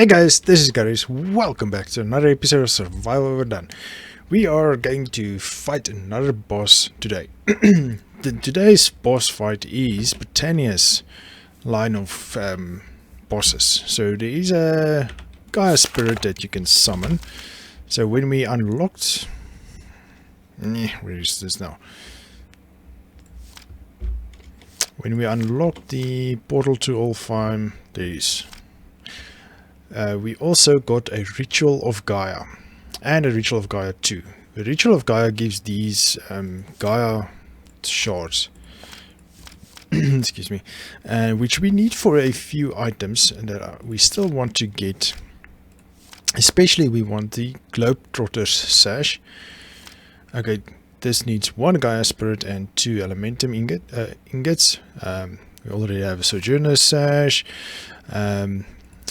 Hey guys, this is Garies. Welcome back to another episode of Survival Overdone. We are going to fight another boss today. Today's boss fight is Britannia's line of bosses. So there is a Gaia spirit that you can summon. So when we unlocked... where is this now? When we unlock the portal to Alfheim, there is... we also got a Ritual of Gaia and a Ritual of Gaia 2. The Ritual of Gaia gives these Gaia shards, excuse me, which we need for a few items that we still want to get. Especially we want the Globetrotter's sash. Okay, this needs one Gaia spirit and 2 elementum ingots. We already have a Sojourner's sash.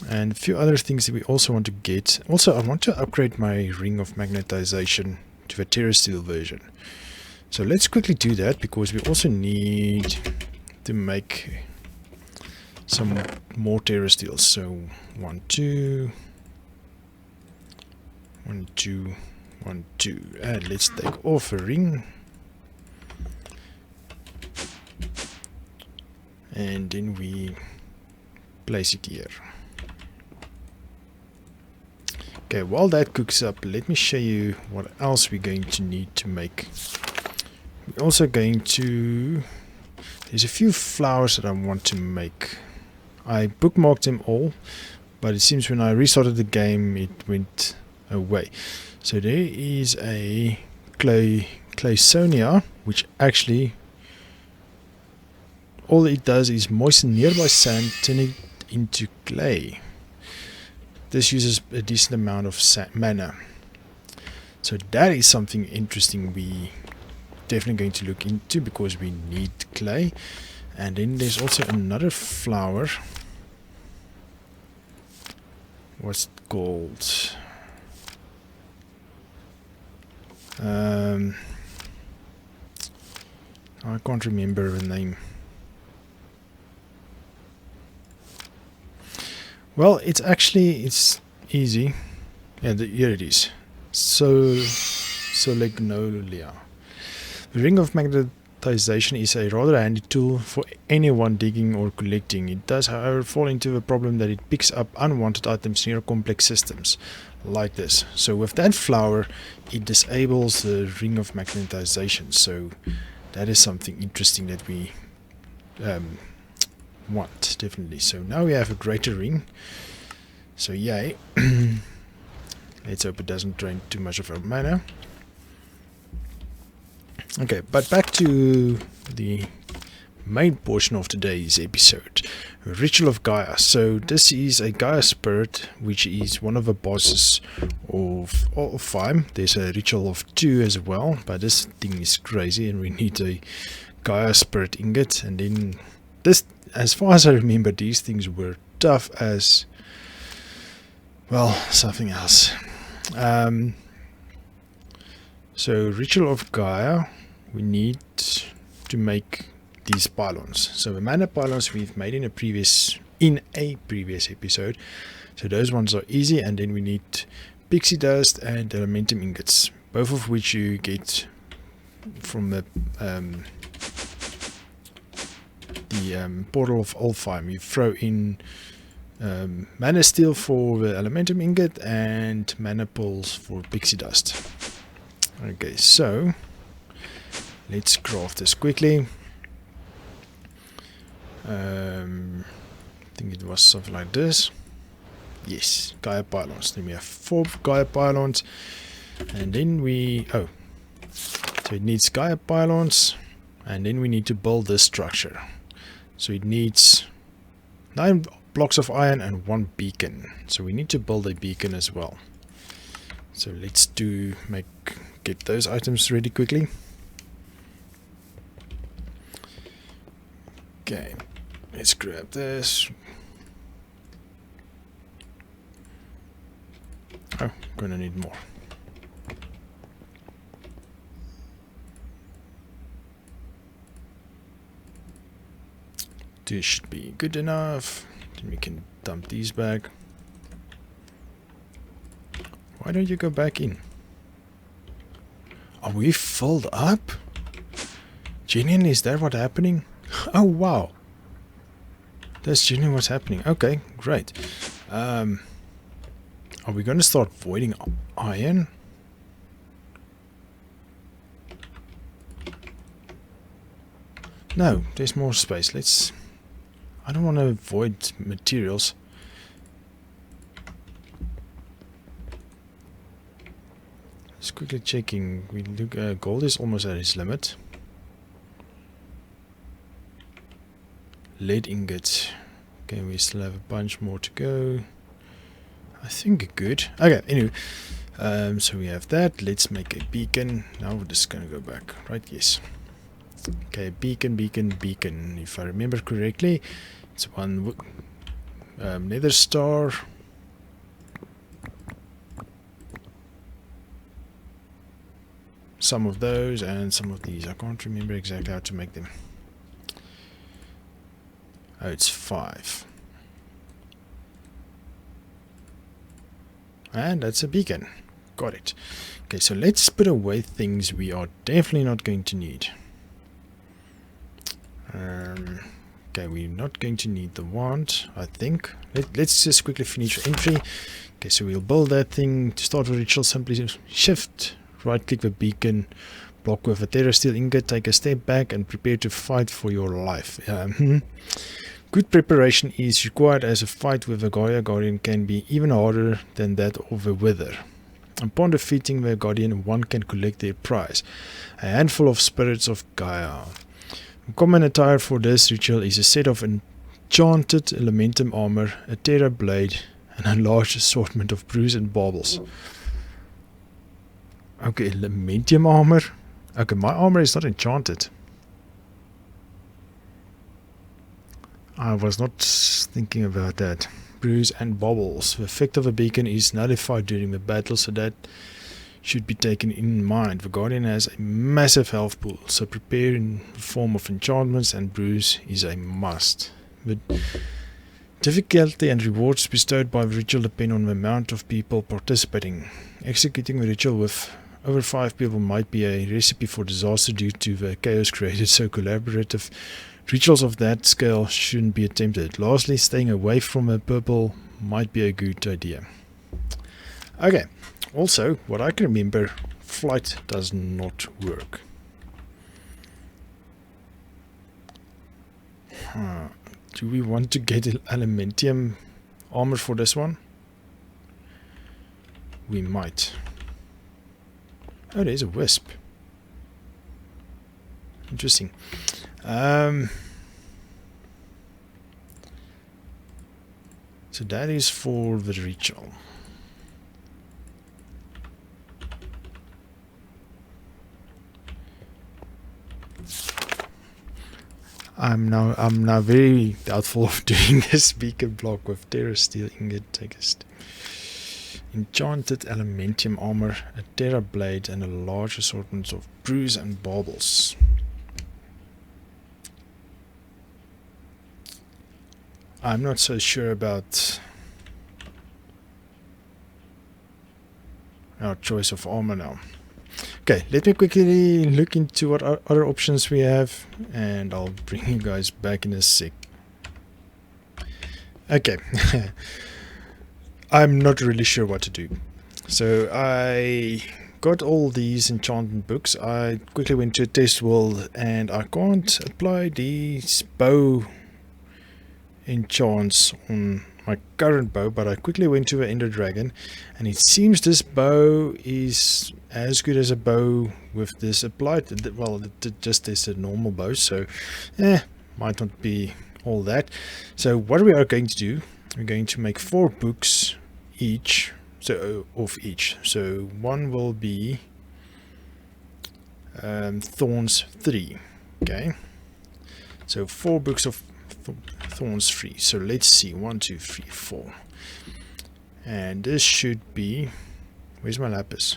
And a few other things that we also want to get. Also, I want to upgrade my ring of magnetization to a terrestrial version. So let's quickly do that, because we also need to make some more terrestrials. So 1, 2, 1, 2, 1, 2. And let's take off a ring. And then we place it here. Okay, while that cooks up, let me show you what else we're going to need to make. We're also going to... There's a few flowers that I want to make. I bookmarked them all, but it seems when I restarted the game, it went away. So there is a Claysonia, which actually... all it does is moisten nearby sand, turn it into clay. This uses a decent amount of mana. So that is something interesting we definitely going to look into, because we need clay. And then there's also another flower. What's it called? I can't remember the name. Well, it's easy. Yeah, here it is. Solegnolia. The ring of magnetization is a rather handy tool for anyone digging or collecting. It does, however, fall into the problem that it picks up unwanted items near complex systems, like this. So with that flower, it disables the ring of magnetization. So that is something interesting that we want, definitely. So now we have a greater ring, so yay. Let's hope it doesn't drain too much of our mana. Okay, but back to the main portion of today's episode, Ritual of Gaia. So this is a Gaia spirit, which is one of the bosses of Alfheim. There's a Ritual of 2 as well, but this thing is crazy and we need a Gaia spirit ingot. And then this, as far as I remember, these things were tough as, well, something else. So Ritual of Gaia, we need to make these pylons. So the mana pylons we've made in a previous episode. So those ones are easy, and then we need pixie dust and elementum ingots, both of which you get from the portal of Alfheim. You throw in mana steel for the elementum ingot and mana pulls for pixie dust. Okay, so let's craft this quickly. I think it was something like this. Yes, Gaia pylons. Then we have 4 Gaia pylons, and then so it needs Gaia pylons, and then we need to build this structure. So it needs 9 blocks of iron and 1 beacon. So we need to build a beacon as well. So let's get those items ready quickly. Okay, let's grab this. Oh, gonna need more. This should be good enough. Then we can dump these back. Why don't you go back in? Are we filled up? Genuinely, is that what's happening? Oh wow. That's genuinely what's happening. Okay, great. Are we going to start voiding iron? No, there's more space. Let's... I don't want to void materials. Just quickly checking. We look. Gold is almost at its limit. Lead ingots. Okay, we still have a bunch more to go. I think good. Okay, anyway. So we have that. Let's make a beacon. Now we're just gonna go back. Right, yes. Okay, beacon, beacon, beacon. If I remember correctly, it's one nether star. Some of those and some of these. I can't remember exactly how to make them. Oh, it's 5. And that's a beacon. Got it. Okay, so let's put away things we are definitely not going to need. Okay, we're not going to need the wand, I think. Let's just quickly finish your entry. Okay, so we'll build that thing. To start with ritual, simply shift, right click the beacon, block with a terra steel ingot, take a step back and prepare to fight for your life. Good preparation is required, as a fight with a Gaia Guardian can be even harder than that of a Wither. Upon defeating the Guardian, one can collect their prize, a handful of spirits of Gaia. Common attire for this ritual is a set of enchanted elementum armor, a terra blade, and a large assortment of brews and baubles. Okay, elementum armor? Okay, my armor is not enchanted. I was not thinking about that. Brews and baubles. The effect of a beacon is nullified during the battle, so that should be taken in mind. The Guardian has a massive health pool, so prepare in the form of enchantments and brews is a must. The difficulty and rewards bestowed by the ritual depend on the amount of people participating. Executing the ritual with over 5 people might be a recipe for disaster due to the chaos created, so collaborative rituals of that scale shouldn't be attempted. Lastly, staying away from a purple might be a good idea. Okay. Also, what I can remember, flight does not work. Do we want to get aluminium armor for this one? We might. Oh, there's a wisp. Interesting. So that is for the ritual. I'm now very doubtful of doing this beacon block with terra steel ingot. Take a enchanted aluminium armor, a terra blade, and a large assortment of brews and baubles. I'm not so sure about our choice of armor now. Okay, let me quickly look into what other options we have, and I'll bring you guys back in a sec. Okay, I'm not really sure what to do. So I got all these enchantment books. I quickly went to a test world, and I can't apply these bow enchants on my current bow, but I quickly went to the Ender Dragon, and it seems this bow is as good as a bow with this applied. Well, it just is a normal bow, so might not be all that. So what we are going to do, we're going to make 4 books each, so of each. So one will be Thorns 3. Okay, so 4 books of Thorns 3. So let's see, 1 2 3 4, and this should be, where's my lapis?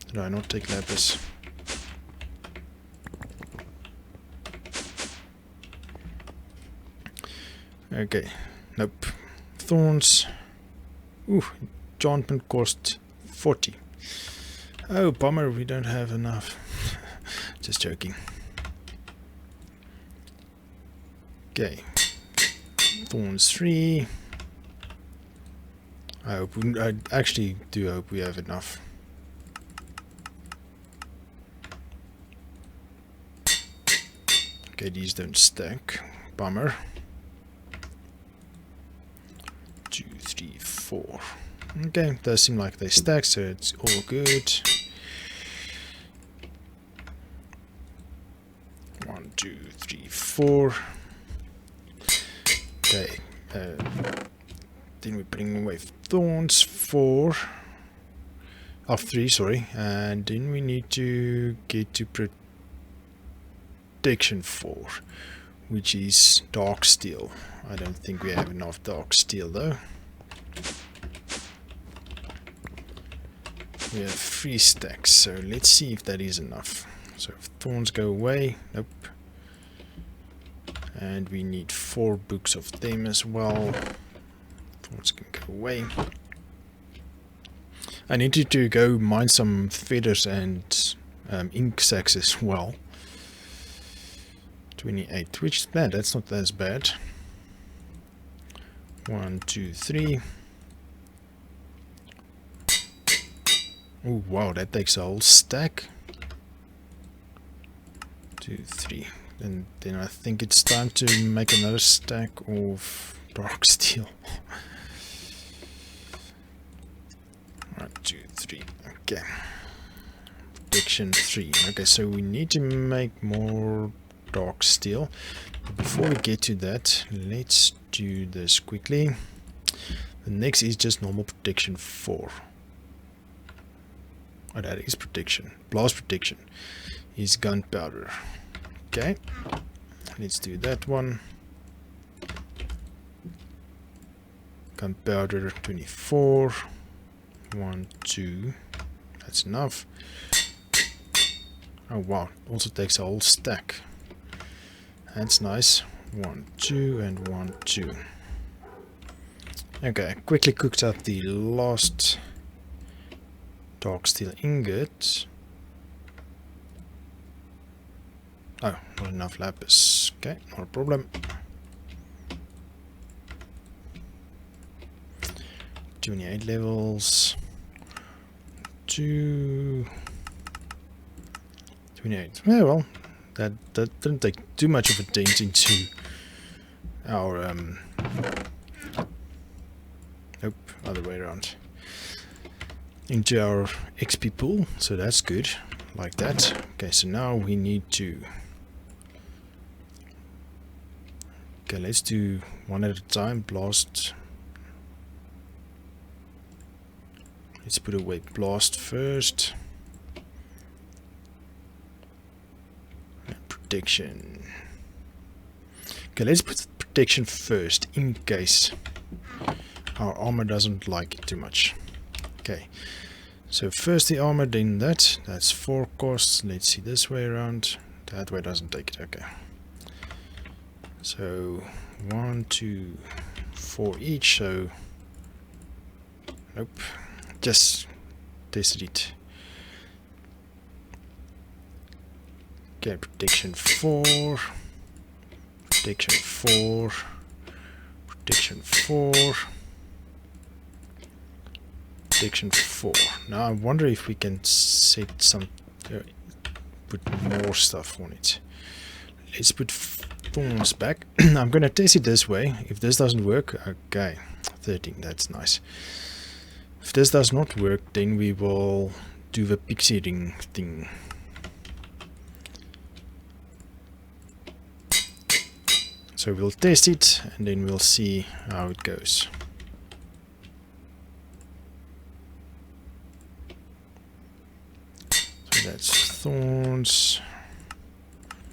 Did I not take lapis? Okay, nope. Thorns. Ooh, enchantment cost 40. Oh, bummer, we don't have enough. Just joking. Okay. Thorns 3. I actually do hope we have enough. Okay, these don't stack. Bummer. 2, 3, 4. Okay, does seem like they stack, so it's all good. 1, 2, 3, 4. Okay, then we bring away thorns 4. Of 3, sorry, and then we need to get to protection 4, which is dark steel. I don't think we have enough dark steel though. We have 3 stacks, so let's see if that is enough. So if thorns go away, nope. And we need 4 books of them as well. Thorns can go away. I need to go mine some feathers and ink sacks as well. 28, which is bad, that's not as bad. 1, 2, 3. Oh wow, that takes a whole stack. 2, 3. And then I think it's time to make another stack of dark steel. 1, 2, 3. Okay. Protection 3. Okay, so we need to make more dark steel. But before we get to that, let's do this quickly. The next is just normal protection 4. Oh, that is protection. Blast protection is gunpowder. Okay, let's do that one. Gunpowder 24. 1, 2. That's enough. Oh wow, also takes a whole stack. That's nice. 1, 2, and 1, 2. Okay, quickly cooked up the last dark steel ingot. Oh, not enough lapis. Okay, not a problem. 28 levels. 2. 28. Yeah, well, that didn't take too much of a dent into our nope, other way around. Into our XP pool, so that's good. Like that. Okay, so now we need to. Okay, let's do one at a time. Blast. Let's put away blast first. And protection. Okay, let's put protection first in case our armor doesn't like it too much. Okay, so first the armor, then that. That's 4 costs. Let's see this way around. That way doesn't take it. Okay. So 1, 2, 4 each. So nope. Just tested it. Okay, protection 4. Protection 4. Protection 4. Protection 4. Now I wonder if we can set some put more stuff on it. Let's put thorns back. I'm gonna test it this way. If this doesn't work, okay, 13, that's nice. If this does not work, then we will do the pixie ring thing. So we'll test it and then we'll see how it goes. So that's thorns.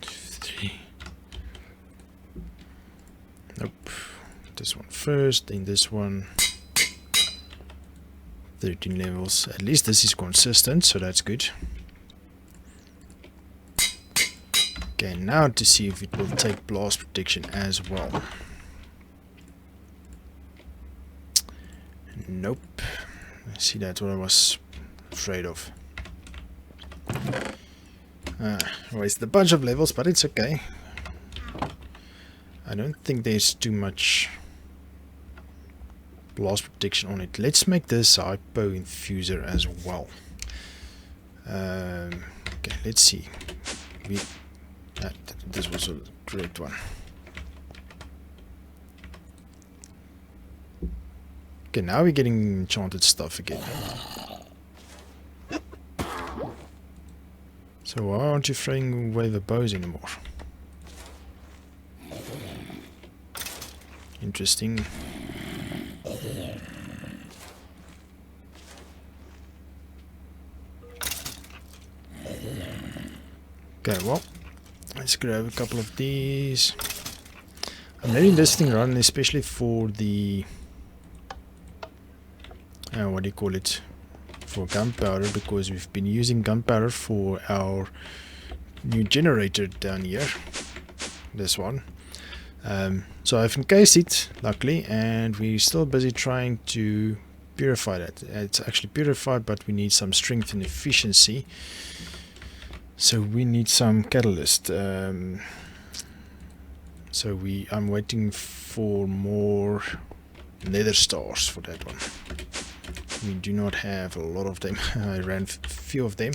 3. Nope. This one first, then this one. 13 levels. At least this is consistent, so that's good. Okay, now to see if it will take blast protection as well. Nope. See, that's what I was afraid of. Wasted a bunch of levels, but it's okay. I don't think there's too much blast protection on it. Let's make this hypo infuser as well. Okay, let's see. This was a great one. Okay, now we're getting enchanted stuff again. So why aren't you throwing away the bows anymore? Interesting. Okay, well, let's grab a couple of these. I'm letting this thing run, especially for the what do you call it? For gunpowder, because we've been using gunpowder for our new generator down here. This one. So I've encased it, luckily, and we're still busy trying to purify that. It's actually purified, but we need some strength and efficiency. So we need some catalyst. I'm waiting for more nether stars for that one. We do not have a lot of them. I ran a few of them.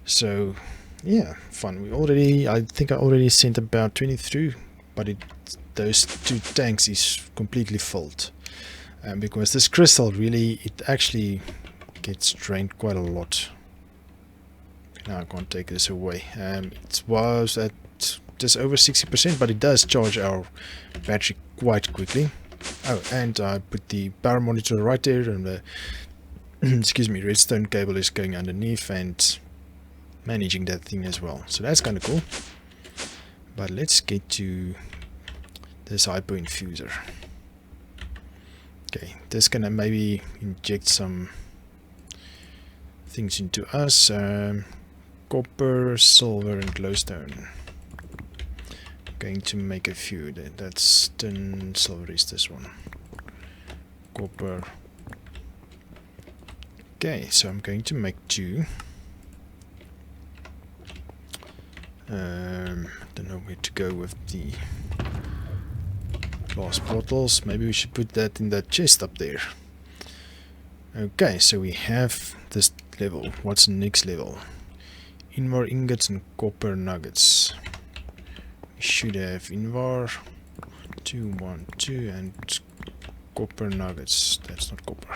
So yeah, fun. I think I already sent about 20 through, but those 2 tanks is completely filled. Because this crystal it actually gets drained quite a lot. Now I can't take this away. It was at just over 60%, but it does charge our battery quite quickly. Oh, and I put the power monitor right there, and the excuse me, redstone cable is going underneath and managing that thing as well. So that's kind of cool. But let's get to this hypo infuser. Okay, this gonna maybe inject some things into us. Copper, silver, and glowstone. Going to make a few. That's tin, silver is this one. Copper. Okay, so I'm going to make 2. Don't know where to go with the glass bottles. Maybe we should put that in that chest up there. Okay, so we have this level. What's the next level? Invar ingots and copper nuggets. We should have Invar 2, 1, 2, and copper nuggets. That's not copper.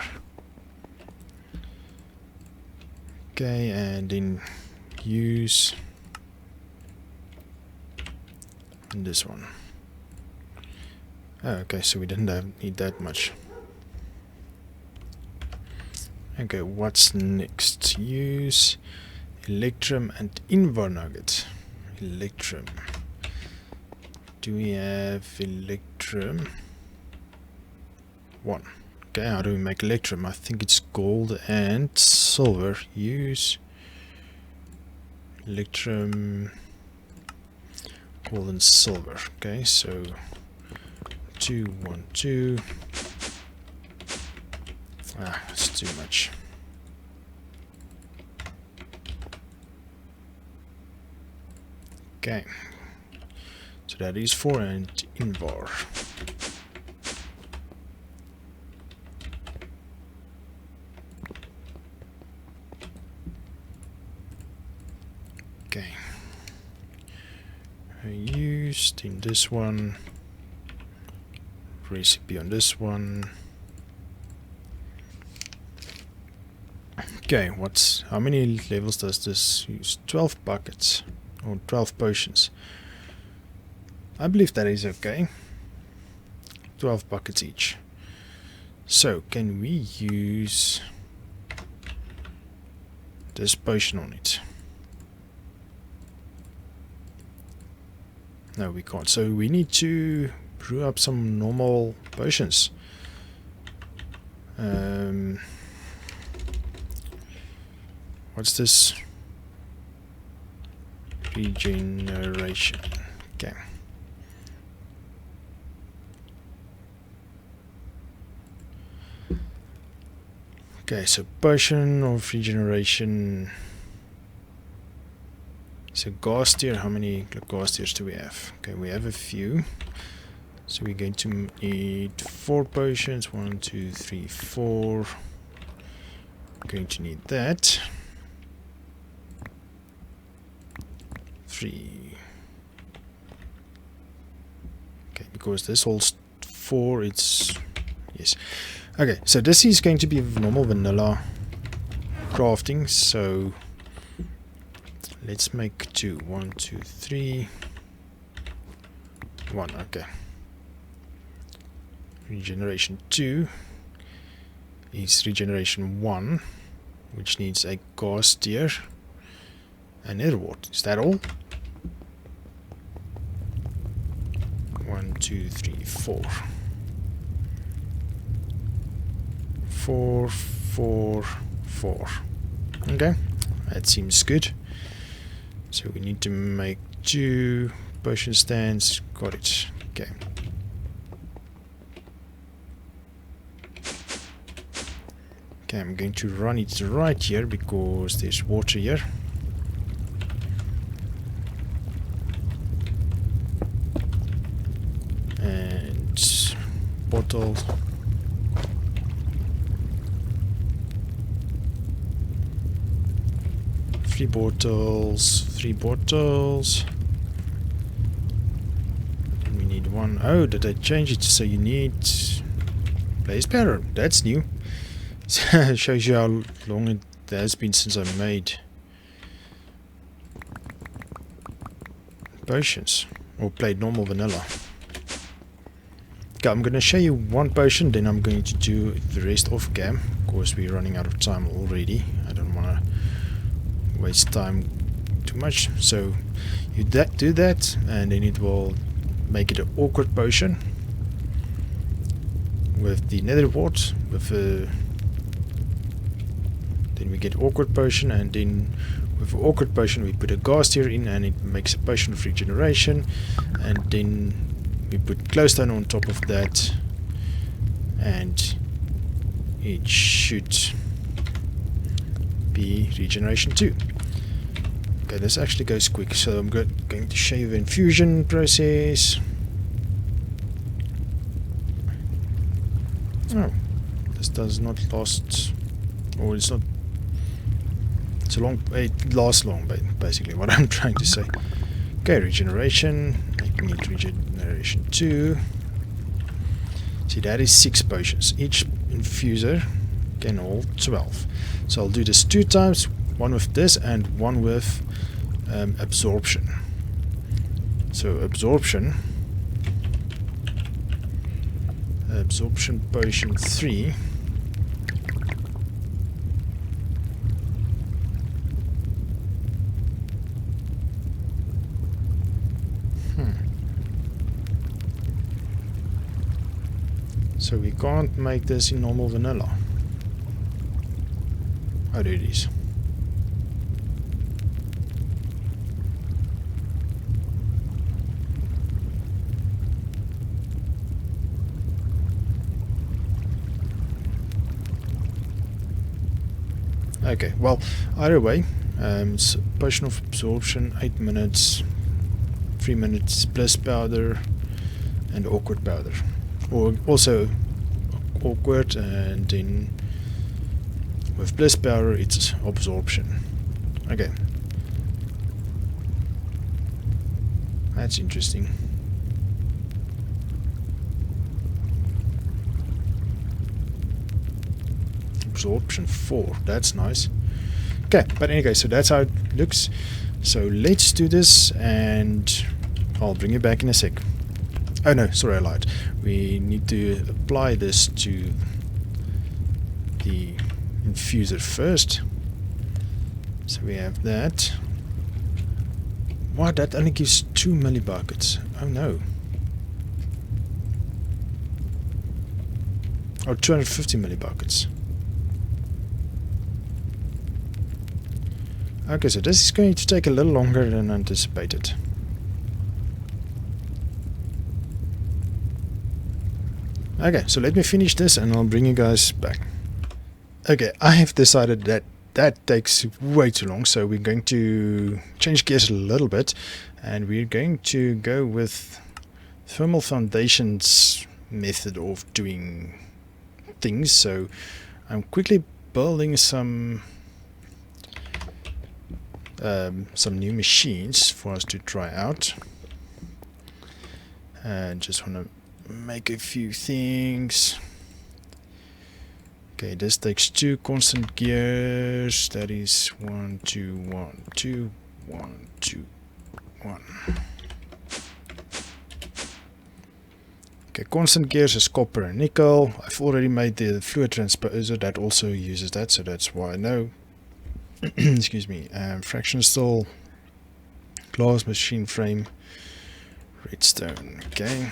Okay, and then use this one. Oh, okay, so we didn't need that much. Okay, what's next? Use Electrum and Invar nugget. Electrum. Do we have Electrum? 1. Okay, how do we make Electrum? I think it's gold and silver. Use Electrum, gold and silver. Okay, so 2, 1, 2. That's too much. Okay, so that is 4 and Invar. Okay, I used in this one, recipe on this one. Okay, how many levels does this use? 12 buckets or 12 potions. I believe that is okay. 12 buckets each. So can we use this potion on it? No, we can't. So we need to brew up some normal potions. What's this? Regeneration. Okay. Okay, so potion of regeneration. So gas tier, how many gas tiers do we have? Okay, we have a few. So we're going to need 4 potions. 1, 2, 3, 4. Going to need that. 3. Okay, because this holds 4, it's... Yes. Okay, so this is going to be normal vanilla crafting, so... Let's make 2. 1, 2, 3. 1, okay. Regeneration 2 is regeneration 1, which needs a gas tier and nether wart. Is that all? 1, 2, 3, 4. 4, 4, 4. Okay, that seems good. So we need to make 2 potion stands. Got it. Okay. Okay, I'm going to run it right here because there's water here. And bottle. Three bottles. And we need 1. Oh, did I change it? So you need blaze powder. That's new. It shows you how long it has been since I made potions or played normal vanilla. Okay, I'm going to show you 1 potion, then I'm going to do the rest off cam. Of course, we're running out of time already. I don't want to waste time too much. So you do that, and then it will make it an awkward potion with the nether wart. Then we get awkward potion, and then with awkward potion we put a gas tier in, and it makes a potion of regeneration, and then we put glowstone on top of that, and it should be regeneration 2. Okay, this actually goes quick, so I'm going to show you the infusion process. Oh, this does not last, or it's not. It's a long. It lasts long, basically. What I'm trying to say. Okay, regeneration. I need regeneration 2. See, that is 6 potions. Each infuser can hold 12. So I'll do this 2 times. 1 with this and 1 with absorption. So absorption potion 3. So we can't make this in normal vanilla. Oh, there it is. Okay, well, either way, so potion of absorption, 8 minutes, 3 minutes, bliss powder, and awkward powder. Or also awkward, and then with bliss powder it's absorption. Okay, that's interesting. Absorption 4, that's nice. Okay, but anyway, so that's how it looks. So let's do this, and I'll bring you back in a sec. Oh no, sorry, I lied. We need to apply this to the infuser first. So we have that. What? That only gives 2 millibuckets. Oh no. Or 250 millibuckets. Okay, so this is going to take a little longer than anticipated. Okay, so let me finish this and I'll bring you guys back. Okay, I have decided that that takes way too long, so we're going to change gears a little bit, and we're going to go with thermal foundations method of doing things. So I'm quickly building some new machines for us to try out, and just want to make a few things. Okay, this takes 2 constant gears. That is 1 2 1 2 1 2 1. Okay, constant gears is copper and nickel. I've already made the fluid transposer that also uses that, so that's why I know. Excuse me. Fraction steel, glass machine frame, redstone. Okay,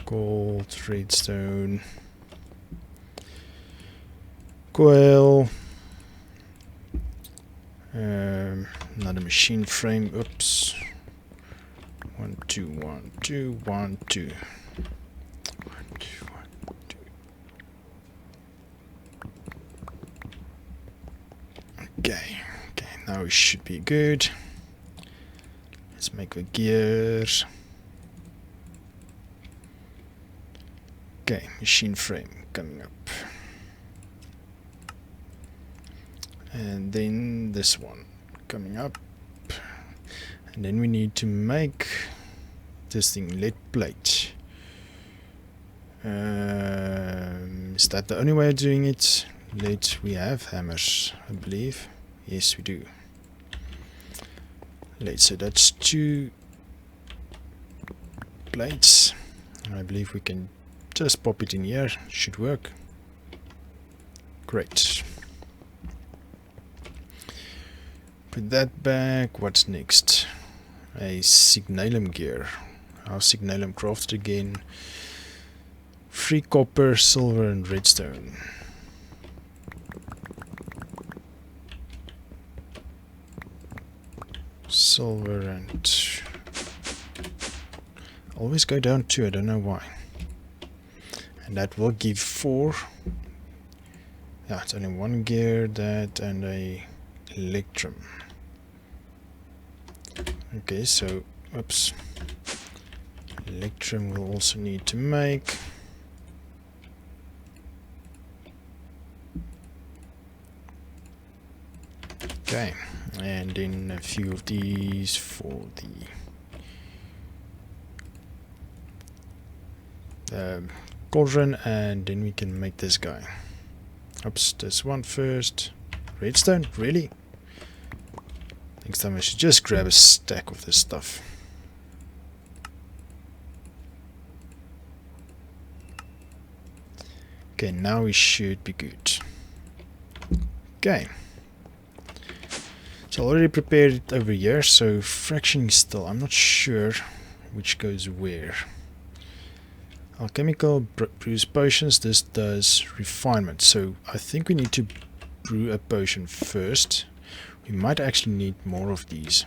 gold, redstone, coil, another machine frame. Oops. 1 2 1 2 1 2 1 2 1 2. Okay, now it should be good. Let's make the gears. Okay, machine frame coming up. And then this one coming up. And then we need to make this thing lead plate. Is that the only way of doing it? We have hammers, I believe. Yes, we do. So that's 2 plates. I believe we can just pop it in here. Should work. Great. Put that back. What's next? A signalum gear. Our signalum crafted again. 3 copper, silver and redstone. Silver and... always go down 2, I don't know why. And that will give 4. Yeah, it's only 1 gear, that and a electrum. Okay, so, oops. Electrum we'll also need to make. Okay, and then a few of these for the cauldron, and then we can make this guy. Oops, this one first. Redstone? Really? Next time I should just grab a stack of this stuff. Okay, now we should be good. Okay. So I already prepared it over here, so fractioning still. I'm not sure which goes where. Alchemical brews potions. This does refinement. So I think we need to brew a potion first. We might actually need more of these.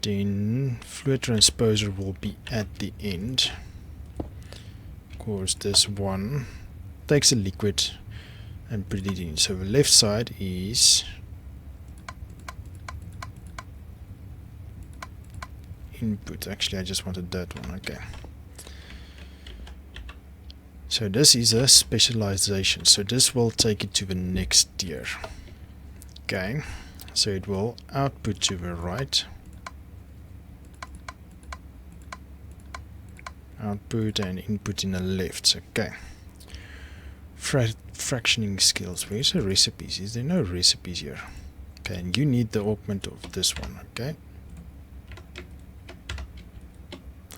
Then fluid transposer will be at the end. Of course, this one takes a liquid and put it in. So the left side is input. Actually, I just wanted that one. Okay. So this is a specialization. So this will take it to the next tier. Okay. So it will output to the right. Output and input in the left. Okay. Fractioning skills. Where's the recipes? Is there no recipes here? Okay, and you need the augment of this one. Okay.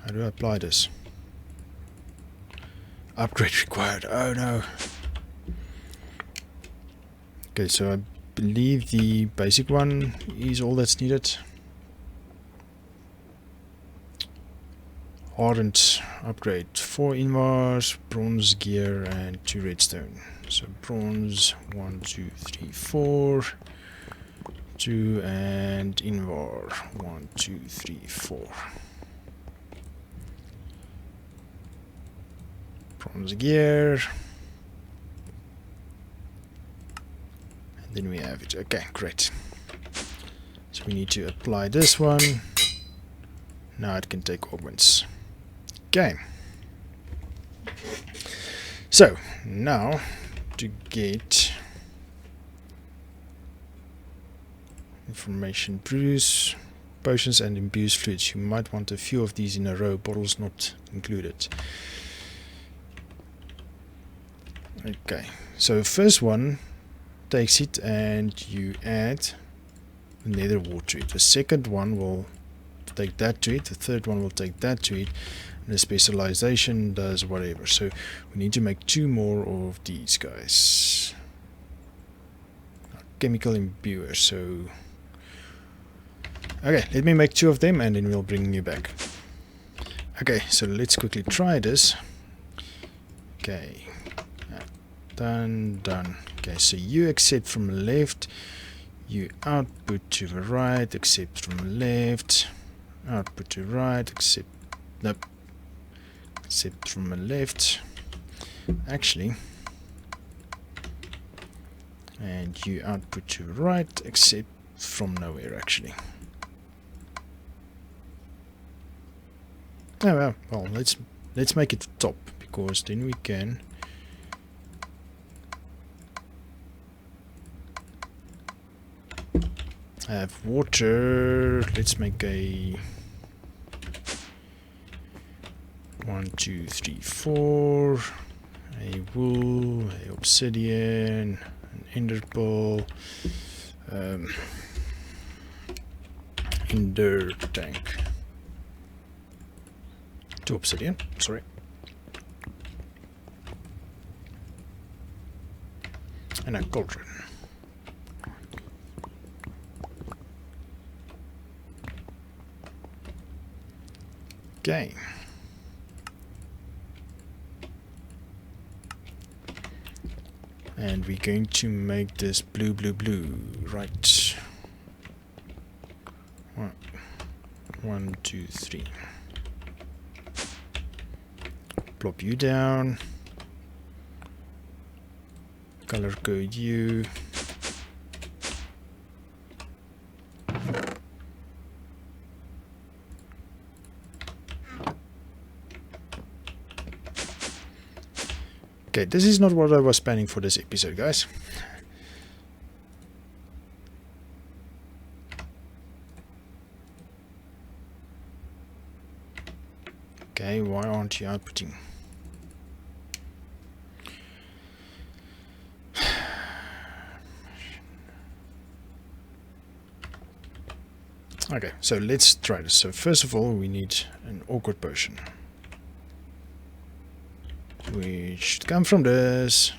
How do I apply this? Upgrade required. Oh no. Okay, so I believe the basic one is all that's needed. Ardent upgrade. 4 invars, bronze gear, and 2 redstone. So bronze, 1, 2, 3, 4. 2 and invar. 1, 2, 3, 4. Bronze gear. And then we have it. Okay, great. So we need to apply this one. Now it can take augments. Okay. So now to get information brews, potions and imbues fluids. You might want a few of these in a row, bottles not included. Okay, so first one takes it and you add the nether wart to it. The second one will take that to it, the third one will take that to it, and the specialization does whatever. So we need to make 2 more of these guys. Chemical imbuers, so okay, let me make 2 of them and then we'll bring you back. Okay, so let's quickly try this. Okay, done. Okay, so you accept from the left, you output to the right, accept from the left, output to right, accept, nope, accept from the left, actually, and you output to the right, accept from nowhere, actually. Oh well, let's make it the top, because then we can have water. Let's make a 1, 2, 3, 4, a wool, a obsidian, an ender pearl, ender tank, 2 obsidian, sorry, and a cauldron. Okay. And we're going to make this blue, right? 1, 2, 3. Plop you down. Color code you. Okay, this is not what I was planning for this episode, guys. Okay, why aren't you outputting? Okay, so let's try this. So first of all, we need an awkward potion, which should come from this.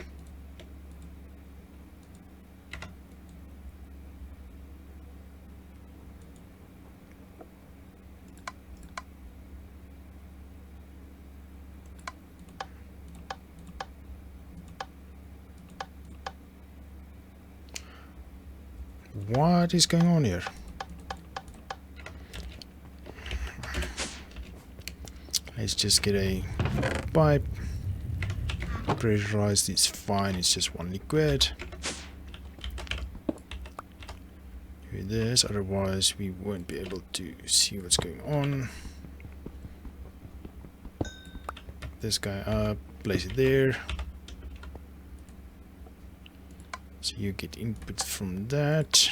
What is going on here? Let's just get a pipe. Pressurized is fine, it's just 1 liquid. Do this, otherwise we won't be able to see what's going on. This guy up, place it there. So you get input from that.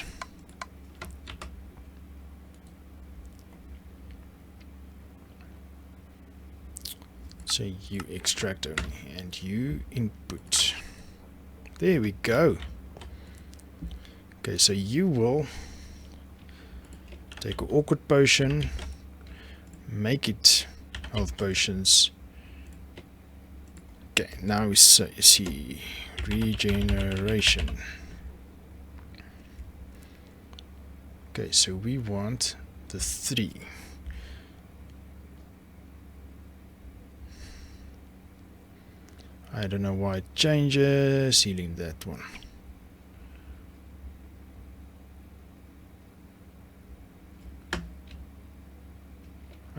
So you extract only and you input. There we go. Okay, so you will take an awkward potion, make it health potions. Okay, now we see regeneration. Okay, so we want the 3. I don't know why it changes. Sealing that one.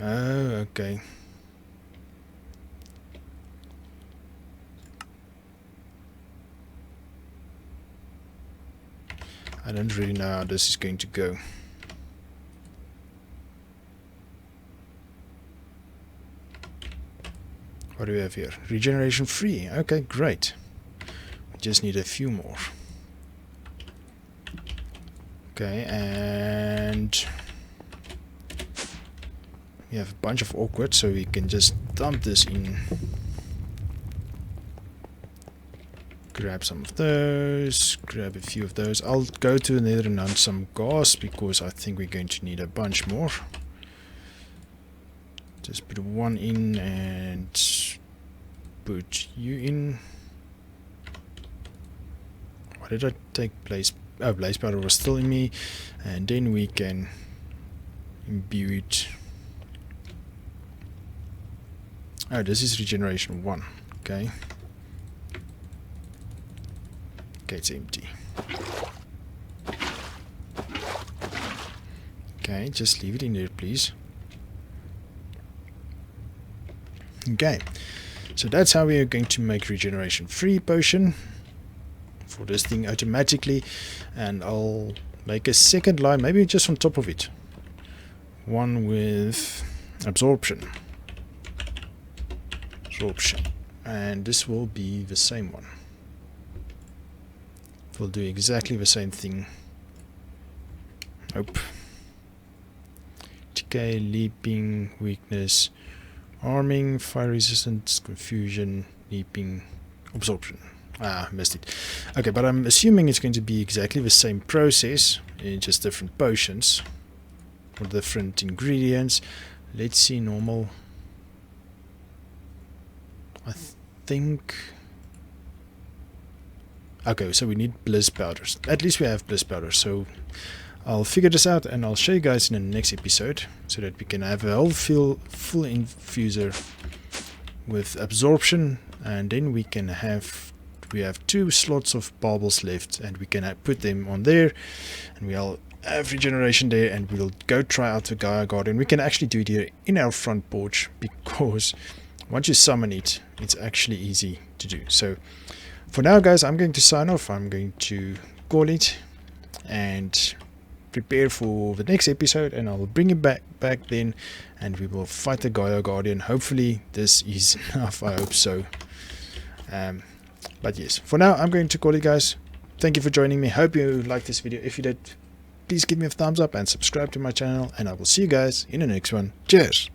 Oh, okay. I don't really know how this is going to go. What do we have here? Regeneration free. Okay, great. We just need a few more. Okay, and we have a bunch of awkward, so we can just dump this in. Grab some of those, grab a few of those. I'll go to the nether and hunt some gas because I think we're going to need a bunch more. Just put one in and put you in. Why did I take blaze? Oh, blaze powder was still in me, and then we can imbue it. Oh, this is regeneration 1. Okay. Okay, it's empty. Okay, just leave it in there, please. Okay, so that's how we are going to make regeneration free potion for this thing automatically, and I'll make a second line, maybe just on top of it. One with absorption. And this will be the same one. We'll do exactly the same thing. Nope. Decay, leaping, weakness, arming, fire resistance, confusion, leaping, absorption. Ah, missed it. Okay, but I'm assuming it's going to be exactly the same process, in just different potions or different ingredients. Let's see, normal. I think. Okay, so we need bliss powders. At least we have bliss powders. So I'll figure this out and I'll show you guys in the next episode so that we can have a whole full infuser with absorption, and then we have 2 slots of baubles left, and we can put them on there, and we'll have regeneration there, and we'll go try out the Gaia Garden. We can actually do it here in our front porch because once you summon it, it's actually easy to do. So for now, guys, I'm going to sign off. I'm going to call it and prepare for the next episode, and I'll bring it back then, and we will fight the Gaia Guardian. Hopefully this is enough. I hope so. But yes, for now I'm going to call it, guys. Thank you for joining me. Hope you liked this video. If you did, please give me a thumbs up and subscribe to my channel, and I will see you guys in the next one. Cheers.